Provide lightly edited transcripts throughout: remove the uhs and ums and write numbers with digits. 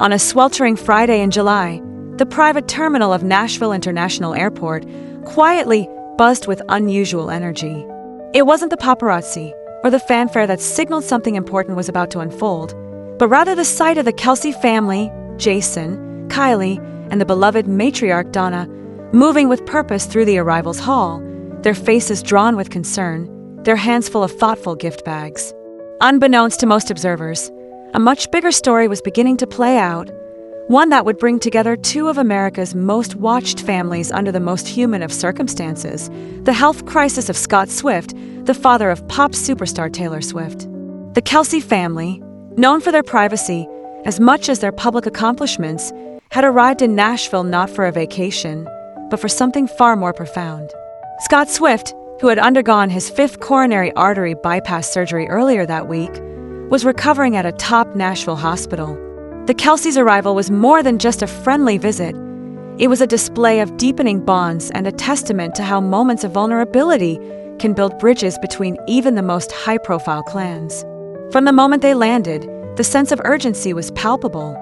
On a sweltering Friday in July, the private terminal of Nashville International Airport quietly buzzed with unusual energy. It wasn't the paparazzi or the fanfare that signaled something important was about to unfold, but rather the sight of the Kelsey family, Jason, Kylie, and the beloved matriarch Donna, moving with purpose through the arrivals hall, their faces drawn with concern, their hands full of thoughtful gift bags. Unbeknownst to most observers, a much bigger story was beginning to play out, one that would bring together two of America's most watched families under the most human of circumstances: the health crisis of Scott Swift, the father of pop superstar Taylor Swift. The Kelsey family, known for their privacy as much as their public accomplishments, had arrived in Nashville not for a vacation, but for something far more profound. Scott Swift, who had undergone his 5th coronary artery bypass surgery earlier that week, was recovering at a top Nashville hospital. The Kelsey's arrival was more than just a friendly visit. It was a display of deepening bonds and a testament to how moments of vulnerability can build bridges between even the most high-profile clans. From the moment they landed, the sense of urgency was palpable.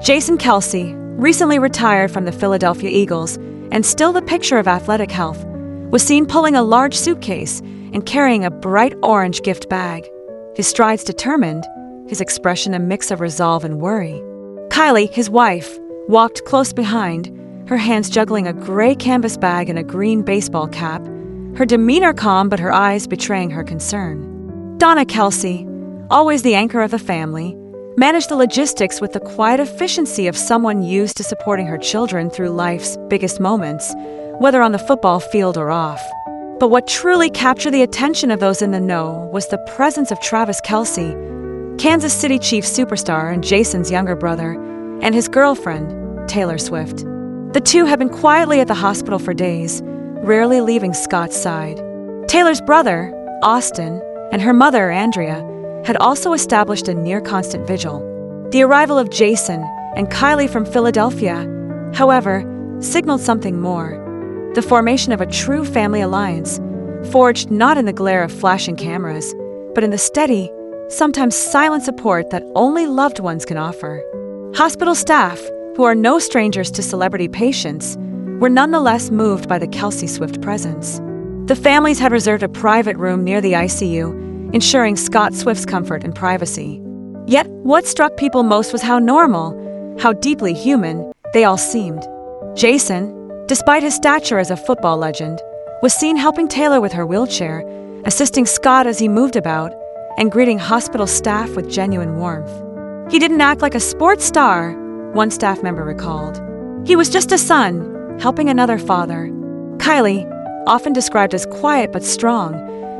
Jason Kelce, recently retired from the Philadelphia Eagles and still the picture of athletic health, was seen pulling a large suitcase and carrying a bright orange gift bag. His strides determined, his expression a mix of resolve and worry. Kylie, his wife, walked close behind, her hands juggling a gray canvas bag and a green baseball cap, her demeanor calm but her eyes betraying her concern. Donna, Kelsey, always the anchor of the family, managed the logistics with the quiet efficiency of someone used to supporting her children through life's biggest moments, whether on the football field or off. But what truly captured the attention of those in the know was the presence of Travis Kelce, Kansas City Chiefs superstar and Jason's younger brother, and his girlfriend, Taylor Swift. The two had been quietly at the hospital for days, rarely leaving Scott's side. Taylor's brother, Austin, and her mother, Andrea, had also established a near-constant vigil. The arrival of Jason and Kylie from Philadelphia, however, signaled something more: the formation of a true family alliance, forged not in the glare of flashing cameras, but in the steady, sometimes silent support that only loved ones can offer. Hospital staff, who are no strangers to celebrity patients, were nonetheless moved by the Kelsey Swift presence. The families had reserved a private room near the ICU, ensuring Scott Swift's comfort and privacy. Yet, what struck people most was how normal, how deeply human, they all seemed. Jason, despite his stature as a football legend, was seen helping Taylor with her wheelchair, assisting Scott as he moved about, and greeting hospital staff with genuine warmth. He didn't act like a sports star, one staff member recalled. He was just a son, helping another father. Kylie, often described as quiet but strong,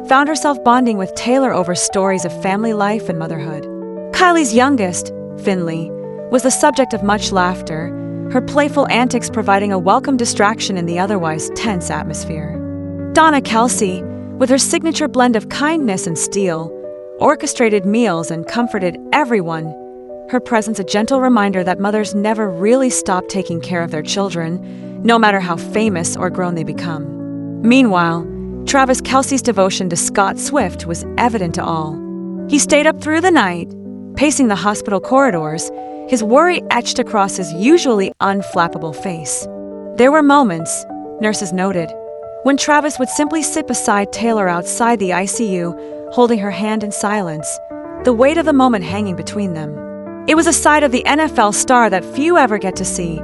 found herself bonding with Taylor over stories of family life and motherhood. Kylie's youngest, Finley, was the subject of much laughter, her playful antics providing a welcome distraction in the otherwise tense atmosphere. Donna, Kelsey, with her signature blend of kindness and steel, orchestrated meals and comforted everyone, her presence a gentle reminder that mothers never really stop taking care of their children, no matter how famous or grown they become. Meanwhile, Travis Kelce's devotion to Scott Swift was evident to all. He stayed up through the night, pacing the hospital corridors, his worry etched across his usually unflappable face. There were moments, nurses noted, when Travis would simply sit beside Taylor outside the ICU, holding her hand in silence, the weight of the moment hanging between them. It was a side of the NFL star that few ever get to see,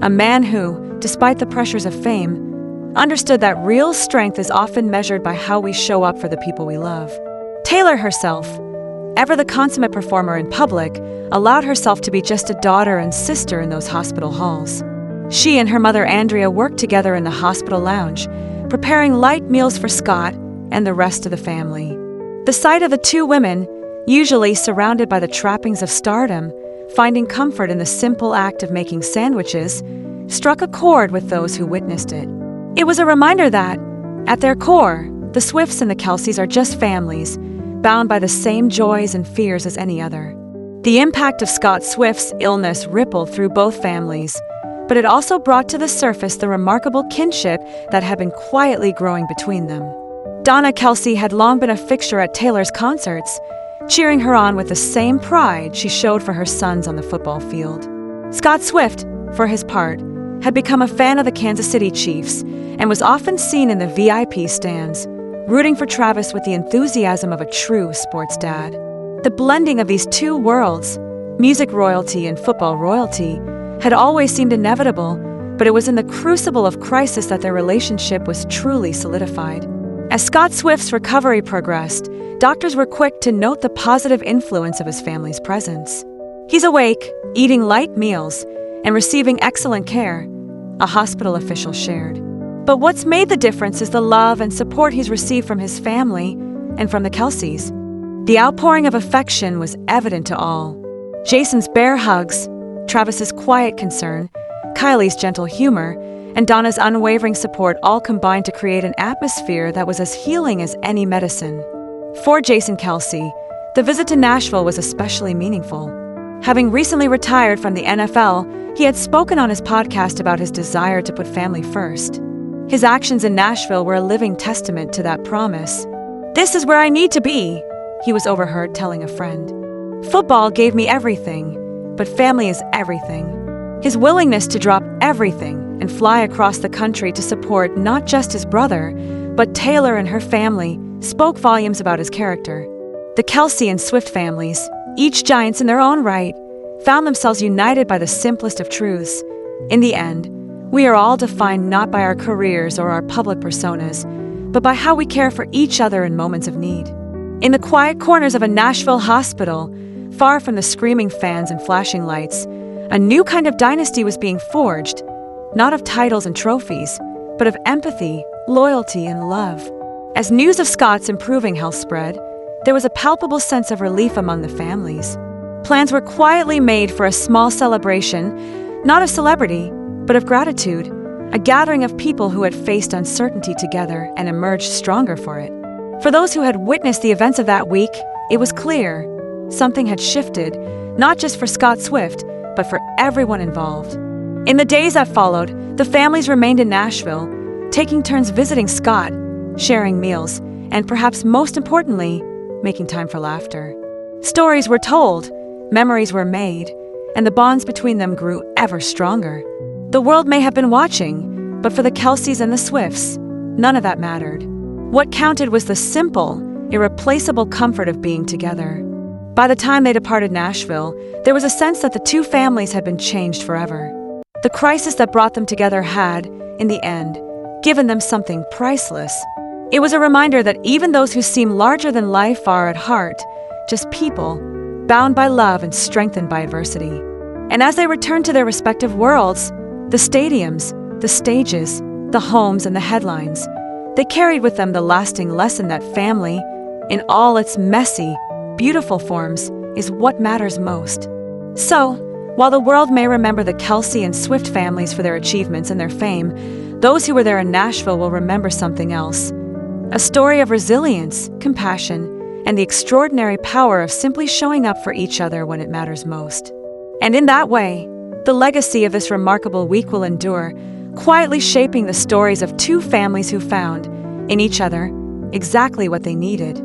a man who, despite the pressures of fame, understood that real strength is often measured by how we show up for the people we love. Taylor herself, ever the consummate performer in public, allowed herself to be just a daughter and sister in those hospital halls. She and her mother Andrea worked together in the hospital lounge, preparing light meals for Scott and the rest of the family. The sight of the two women, usually surrounded by the trappings of stardom, finding comfort in the simple act of making sandwiches, struck a chord with those who witnessed it. It was a reminder that, at their core, the Swifts and the Kelceys are just families, bound by the same joys and fears as any other. The impact of Scott Swift's illness rippled through both families, but it also brought to the surface the remarkable kinship that had been quietly growing between them. Donna, Kelsey, had long been a fixture at Taylor's concerts, cheering her on with the same pride she showed for her sons on the football field. Scott Swift, for his part, had become a fan of the Kansas City Chiefs and was often seen in the VIP stands, rooting for Travis with the enthusiasm of a true sports dad. The blending of these two worlds, music royalty and football royalty, had always seemed inevitable, but it was in the crucible of crisis that their relationship was truly solidified. As Scott Swift's recovery progressed, doctors were quick to note the positive influence of his family's presence. He's awake, eating light meals, and receiving excellent care, a hospital official shared. But what's made the difference is the love and support he's received from his family and from the Kelceys. The outpouring of affection was evident to all. Jason's bear hugs, Travis's quiet concern, Kylie's gentle humor, and Donna's unwavering support all combined to create an atmosphere that was as healing as any medicine. For Jason Kelce, the visit to Nashville was especially meaningful. Having recently retired from the NFL, he had spoken on his podcast about his desire to put family first. His actions in Nashville were a living testament to that promise. "This is where I need to be," he was overheard telling a friend. "Football gave me everything, but family is everything." His willingness to drop everything and fly across the country to support not just his brother, but Taylor and her family spoke volumes about his character. The Kelce and Swift families, each giants in their own right, found themselves united by the simplest of truths. In the end, we are all defined not by our careers or our public personas, but by how we care for each other in moments of need. In the quiet corners of a Nashville hospital, far from the screaming fans and flashing lights, a new kind of dynasty was being forged, not of titles and trophies, but of empathy, loyalty, and love. As news of Scott's improving health spread, there was a palpable sense of relief among the families. Plans were quietly made for a small celebration, not of celebrity, but of gratitude, a gathering of people who had faced uncertainty together and emerged stronger for it. For those who had witnessed the events of that week, it was clear something had shifted, not just for Scott Swift, but for everyone involved. In the days that followed, the families remained in Nashville, taking turns visiting Scott, sharing meals, and perhaps most importantly, making time for laughter. Stories were told, memories were made, and the bonds between them grew ever stronger. The world may have been watching, but for the Kelceys and the Swifts, none of that mattered. What counted was the simple, irreplaceable comfort of being together. By the time they departed Nashville, there was a sense that the two families had been changed forever. The crisis that brought them together had, in the end, given them something priceless. It was a reminder that even those who seem larger than life are at heart just people, bound by love and strengthened by adversity. And as they returned to their respective worlds, the stadiums, the stages, the homes, and the headlines, they carried with them the lasting lesson that family, in all its messy, beautiful forms, is what matters most. So, while the world may remember the Kelce and Swift families for their achievements and their fame, those who were there in Nashville will remember something else. A story of resilience, compassion, and the extraordinary power of simply showing up for each other when it matters most. And in that way, the legacy of this remarkable week will endure, quietly shaping the stories of two families who found, in each other, exactly what they needed.